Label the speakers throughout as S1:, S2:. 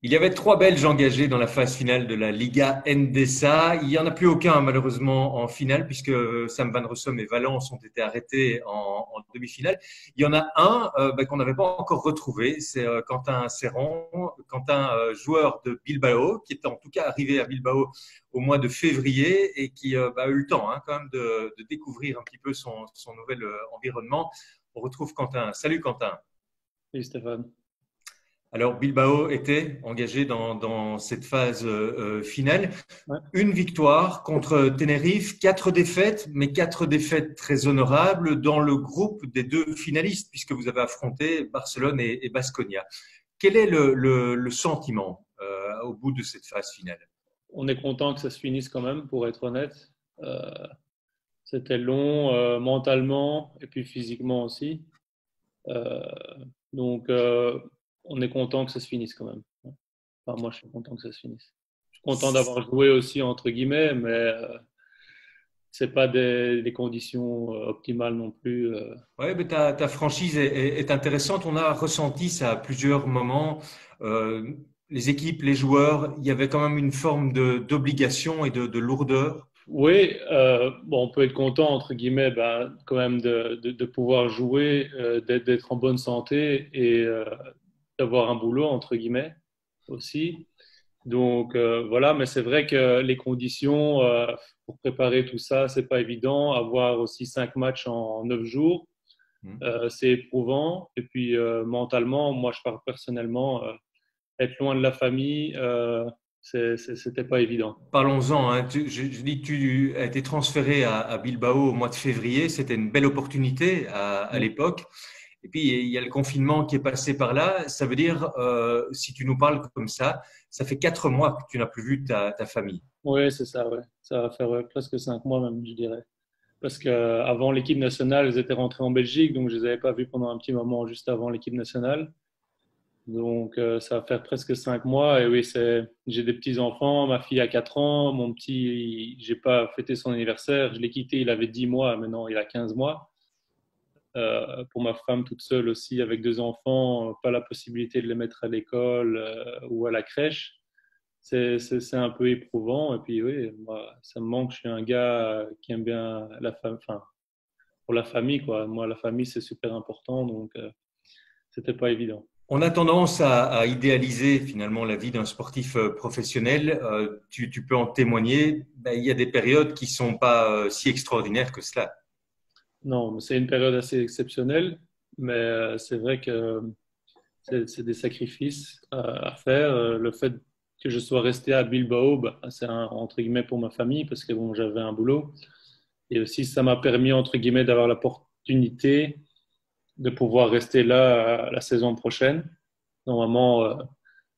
S1: Il y avait trois Belges engagés dans la phase finale de la Liga Endesa. Il n'y en a plus aucun, malheureusement, en finale, puisque Sam van Rossum et Valence ont été arrêtés en demi-finale. Il y en a un qu'on n'avait pas encore retrouvé, c'est Quentin Serron. Quentin, joueur de Bilbao, qui était en tout cas arrivé à Bilbao au mois de février et qui a eu le temps quand même de découvrir un petit peu son nouvel environnement. On retrouve Quentin. Salut Quentin.
S2: Oui, Stéphane.
S1: Alors, Bilbao était engagé dans cette phase finale.
S2: Ouais.
S1: Une victoire contre Tenerife, quatre défaites, mais quatre défaites très honorables dans le groupe des deux finalistes, puisque vous avez affronté Barcelone et Baskonia. Quel est le sentiment au bout de cette phase finale?
S2: On est content que ça se finisse quand même, pour être honnête. Euh, C'était long mentalement et puis physiquement aussi. Euh, donc, on est content que ça se finisse quand même. Enfin, moi, je suis content que ça se finisse. Je suis content d'avoir joué aussi, entre guillemets, mais c'est pas des conditions optimales non plus.
S1: Ouais, mais ta franchise est intéressante. On a ressenti ça à plusieurs moments. Euh, les équipes, les joueurs, il y avait quand même une forme d'obligation et de lourdeur.
S2: Oui, bon, on peut être content, entre guillemets, ben, quand même de pouvoir jouer, d'être en bonne santé et d'avoir un boulot, entre guillemets, aussi. Donc, voilà, mais c'est vrai que les conditions pour préparer tout ça, c'est pas évident. Avoir aussi 5 matchs en 9 jours, c'est éprouvant. Et puis, mentalement, moi, je parle personnellement, être loin de la famille, c'était pas évident.
S1: Parlons-en, hein. Je dis que tu as été transféré à Bilbao au mois de février. C'était une belle opportunité à l'époque. Et puis, il y a le confinement qui est passé par là. Ça veut dire, si tu nous parles comme ça fait 4 mois que tu n'as plus vu ta famille.
S2: Oui, c'est ça, ouais. Ça va faire presque 5 mois même, je dirais. Parce qu'avant l'équipe nationale, ils étaient rentrés en Belgique, donc je les avais pas vus pendant un petit moment juste avant l'équipe nationale. Donc ça va faire presque 5 mois. Et oui, j'ai des petits-enfants, ma fille a 4 ans, mon petit, j'ai pas fêté son anniversaire, je l'ai quitté, il avait 10 mois, maintenant il a 15 mois. Pour ma femme toute seule aussi, avec 2 enfants, pas la possibilité de les mettre à l'école ou à la crèche. C'est un peu éprouvant. Et puis oui, moi, ça me manque. Je suis un gars qui aime bien la femme, enfin, pour la famille, quoi. Moi, la famille, c'est super important, donc c'était pas évident.
S1: On a tendance à idéaliser finalement la vie d'un sportif professionnel. Tu peux en témoigner. Ben, il y a des périodes qui sont pas si extraordinaires que cela.
S2: Non, mais c'est une période assez exceptionnelle, mais c'est vrai que c'est des sacrifices à faire. Le fait que je sois resté à Bilbao, bah, c'est entre guillemets pour ma famille, parce que bon, j'avais un boulot. Et aussi, ça m'a permis, entre guillemets, d'avoir l'opportunité de pouvoir rester là la saison prochaine. Normalement,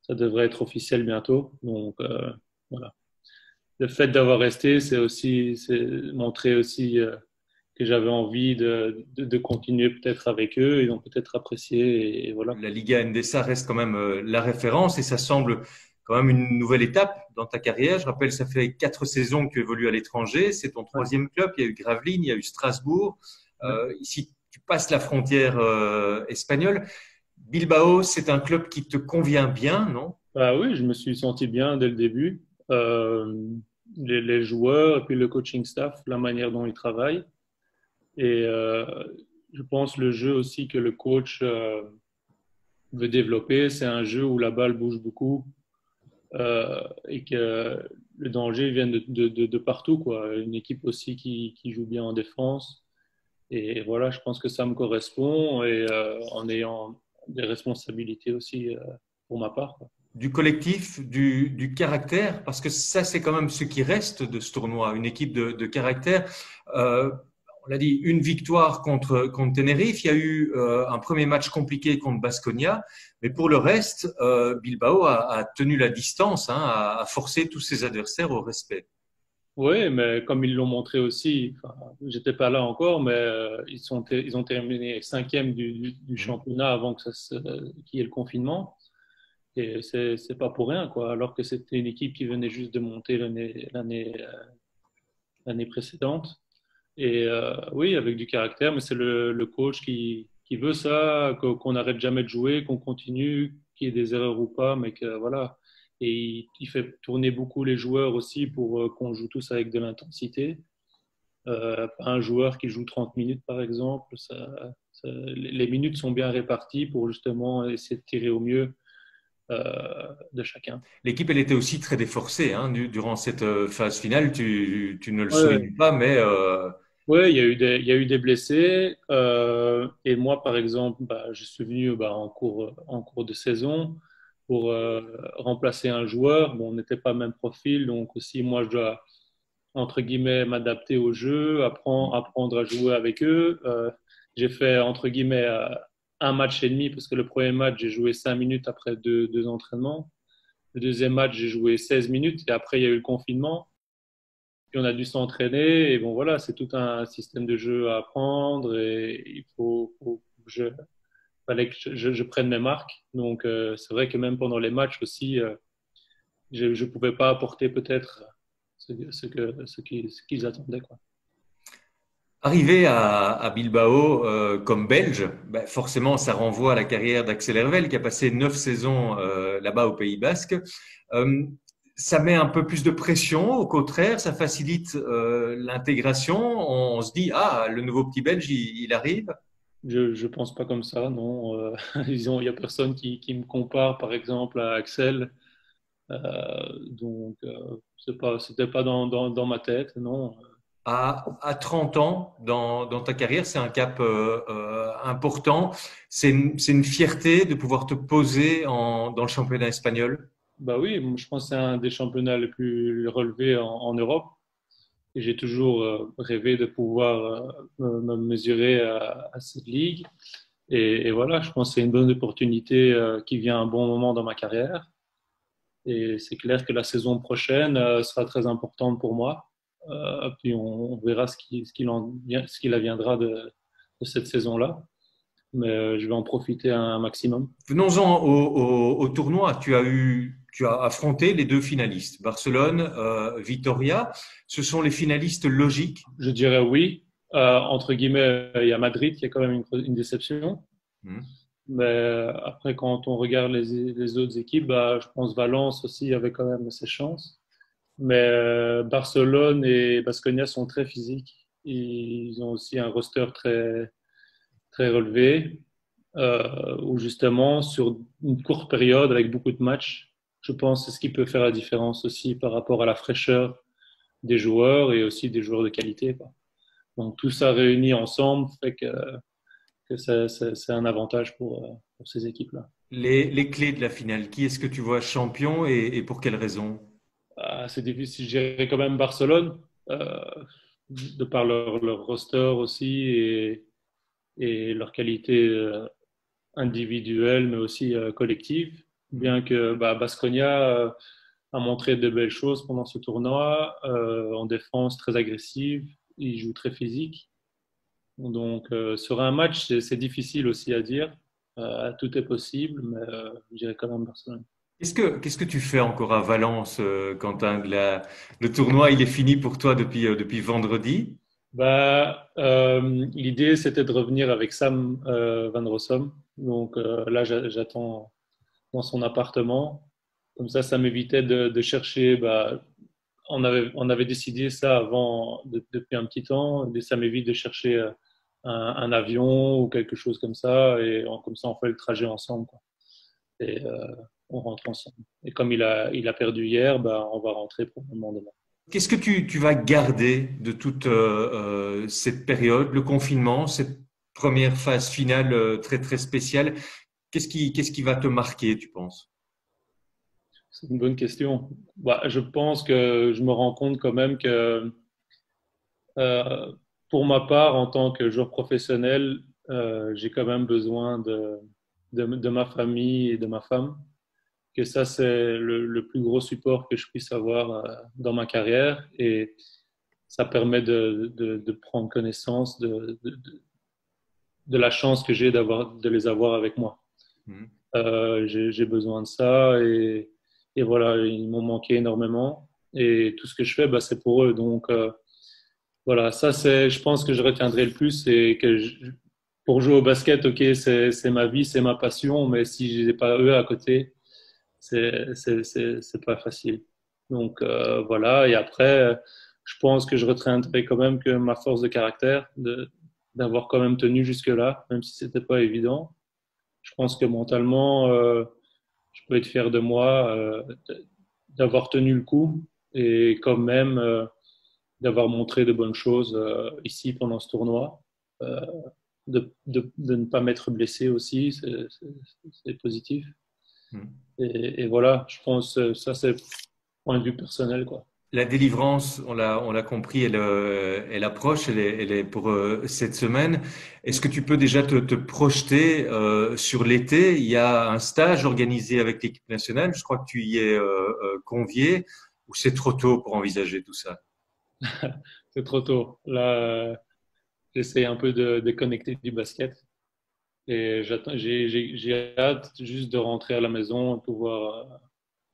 S2: ça devrait être officiel bientôt. Donc, voilà. Le fait d'avoir resté, c'est montrer aussi que j'avais envie de continuer peut-être avec eux. Ils ont peut-être apprécié et voilà.
S1: La Liga Endesa reste quand même la référence et ça semble quand même une nouvelle étape dans ta carrière. Je rappelle, ça fait 4 saisons que tu évolues à l'étranger. C'est ton
S2: Ouais,
S1: troisième club. Il y a eu Gravelines, il y a eu Strasbourg.
S2: ouais.
S1: Ici, tu passes la frontière espagnole. Bilbao, c'est un club qui te convient bien, non?
S2: Bah oui, je me suis senti bien dès le début. Euh, les joueurs et puis le coaching staff, la manière dont ils travaillent. Et je pense le jeu aussi que le coach veut développer, c'est un jeu où la balle bouge beaucoup et que le danger vient de partout, quoi. Une équipe aussi qui joue bien en défense. Et voilà, je pense que ça me correspond et en ayant des responsabilités aussi pour ma part, quoi.
S1: Du collectif, du caractère, parce que ça, c'est quand même ce qui reste de ce tournoi, une équipe de caractère. Euh, on l'a dit, une victoire contre Tenerife. Il y a eu un premier match compliqué contre Baskonia, mais pour le reste, Bilbao a tenu la distance, a forcé tous ses adversaires au respect.
S2: Oui, mais comme ils l'ont montré aussi, enfin, j'étais pas là encore, mais ils ont terminé cinquième du
S1: Mhm.
S2: championnat avant que qu'il y ait le confinement. Et c'est pas pour rien, quoi. Alors que c'était une équipe qui venait juste de monter l'année précédente. Et oui, avec du caractère, mais c'est le coach qui veut ça, qu'on n'arrête jamais de jouer, qu'on continue. qu'il y ait des erreurs ou pas, mais que voilà. Et il fait tourner beaucoup les joueurs aussi pour qu'on joue tous avec de l'intensité. Pas un joueur qui joue 30 minutes, par exemple. Les minutes sont bien réparties pour justement essayer de tirer au mieux de chacun.
S1: L'équipe, elle était aussi très déforcée hein, durant cette phase finale. Tu ne le
S2: Ouais,
S1: soulignes pas, mais
S2: ouais, il y a eu des blessés. Et moi, par exemple, bah, je suis venu en cours de saison pour remplacer un joueur. Bon, on n'était pas même profil, donc aussi moi, je dois entre guillemets m'adapter au jeu, apprendre à jouer avec eux. J'ai fait entre guillemets un match et demi parce que le premier match, j'ai joué 5 minutes après deux entraînements. Le deuxième match, j'ai joué 16 minutes et après, il y a eu le confinement. Puis on a dû s'entraîner et bon voilà, c'est tout un système de jeu à apprendre et faut que fallait que je prenne mes marques. Donc c'est vrai que même pendant les matchs aussi, je pouvais pas apporter peut-être ce qu'ils attendaient quoi.
S1: arrivé à Bilbao comme Belge, ben, forcément, ça renvoie à la carrière d'Axel Hervel qui a passé 9 saisons là-bas au Pays Basque. Euh, Ça met un peu plus de pression, au contraire, ça facilite l'intégration. On se dit, ah, le nouveau petit Belge, il arrive.
S2: Je pense pas comme ça, non. Il y a personne qui me compare, par exemple, à Axel. Donc, c'était pas dans ma tête, non.
S1: À 30 ans dans ta carrière, c'est un cap important. C'est une fierté de pouvoir te poser dans le championnat espagnol.
S2: Bah oui, je pense que c'est un des championnats les plus relevés en Europe. Et j'ai toujours rêvé de pouvoir me mesurer à cette ligue. Et voilà, je pense que c'est une bonne opportunité qui vient à un bon moment dans ma carrière. Et c'est clair que la saison prochaine sera très importante pour moi. Puis on verra ce qu'il adviendra de cette saison-là. Mais je vais en profiter un maximum.
S1: Venons-en au tournoi. Tu as affronté les deux finalistes, Barcelone, Vitoria. Ce sont les finalistes logiques.
S2: Je dirais oui. Entre guillemets, il y a Madrid qui est quand même une déception.
S1: Hmm.
S2: Mais après, quand on regarde les autres équipes, bah, je pense Valence aussi avait quand même ses chances. Mais Barcelone et Baskonia sont très physiques. Ils ont aussi un roster très relevé, où justement, sur une courte période, avec beaucoup de matchs, je pense que c'est ce qui peut faire la différence aussi par rapport à la fraîcheur des joueurs et aussi des joueurs de qualité, quoi. Donc tout ça réuni ensemble fait que c'est un avantage pour ces équipes-là.
S1: Les clés de la finale. Qui est-ce que tu vois champion et pour quelle raison?
S2: C'est difficile, je dirais quand même Barcelone, euh, de par leur roster aussi et leur qualité individuelle, mais aussi collective. Bien que bah, Baskonia a montré de belles choses pendant ce tournoi, en défense très agressive, il joue très physique. Donc sur un match, c'est difficile aussi à dire. Tout est possible, mais je dirais quand même Barcelone.
S1: Qu'est-ce que tu fais encore à Valence, Quentin? Le tournoi, il est fini pour toi depuis vendredi.
S2: Bah, l'idée, c'était de revenir avec Sam Van Rossum. Donc là, j'attends dans son appartement. Comme ça m'évitait de chercher. Bah, on avait décidé ça depuis un petit temps. Et ça m'évite de chercher un avion ou quelque chose comme ça. Et comme ça, on fait le trajet ensemble, quoi. Et on rentre ensemble. Et comme il a perdu hier, bah, on va rentrer probablement demain.
S1: Qu'est-ce que tu vas garder de toute cette période, le confinement, cette première phase finale très très spéciale? Qu'est-ce qui va te marquer, tu penses?
S2: C'est une bonne question. Bah, je pense que je me rends compte quand même que euh, pour ma part, en tant que joueur professionnel, j'ai quand même besoin de ma famille et de ma femme. Que ça, c'est le plus gros support que je puisse avoir dans ma carrière. Et ça permet de prendre connaissance de la chance que j'ai de les avoir avec moi.
S1: Mhm.
S2: J'ai besoin de ça et voilà, ils m'ont manqué énormément. Et tout ce que je fais, bah, c'est pour eux. Donc voilà, ça c'est, je pense que je retiendrai le plus et que pour jouer au basket, ok, c'est ma vie, c'est ma passion, mais si je n'ai pas eux à côté, c'est pas facile. Donc voilà, et après, je pense que je retiendrai quand même que ma force de caractère, d'avoir quand même tenu jusque-là, même si c'était pas évident. Je pense que mentalement, je peux être fier de moi d'avoir tenu le coup et quand même d'avoir montré de bonnes choses ici pendant ce tournoi. Euh, de ne pas m'être blessé aussi, c'est positif.
S1: Hmm.
S2: Et voilà, je pense ça c'est point de vue personnel quoi.
S1: La délivrance, on l'a compris, elle approche, elle est pour cette semaine. Est-ce que tu peux déjà te projeter sur l'été? Il y a un stage organisé avec l'équipe nationale. Je crois que tu y es convié. Ou c'est trop tôt pour envisager tout ça?
S2: C'est trop tôt. Là, j'essaie un peu de déconnecter du basket et j'ai hâte juste de rentrer à la maison, de pouvoir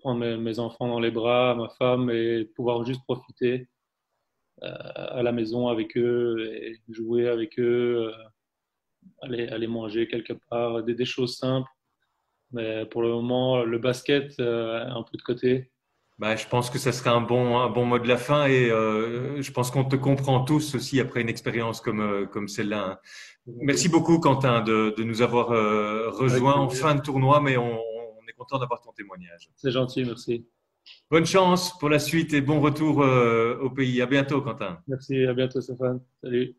S2: prendre mes enfants dans les bras, ma femme et pouvoir juste profiter à la maison avec eux et jouer avec eux, aller manger quelque part, des choses simples. Mais pour le moment, le basket, un peu de côté.
S1: Bah, je pense que ça serait un bon mot de la fin et je pense qu'on te comprend tous aussi après une expérience comme celle-là, hein. Merci beaucoup, Quentin, de nous avoir
S2: Avec
S1: rejoints en
S2: plaisir.
S1: fin de tournoi, mais on est content d'avoir ton témoignage.
S2: C'est gentil, merci.
S1: Bonne chance pour la suite et bon retour au pays. À bientôt, Quentin.
S2: Merci, à bientôt Stéphane. Salut.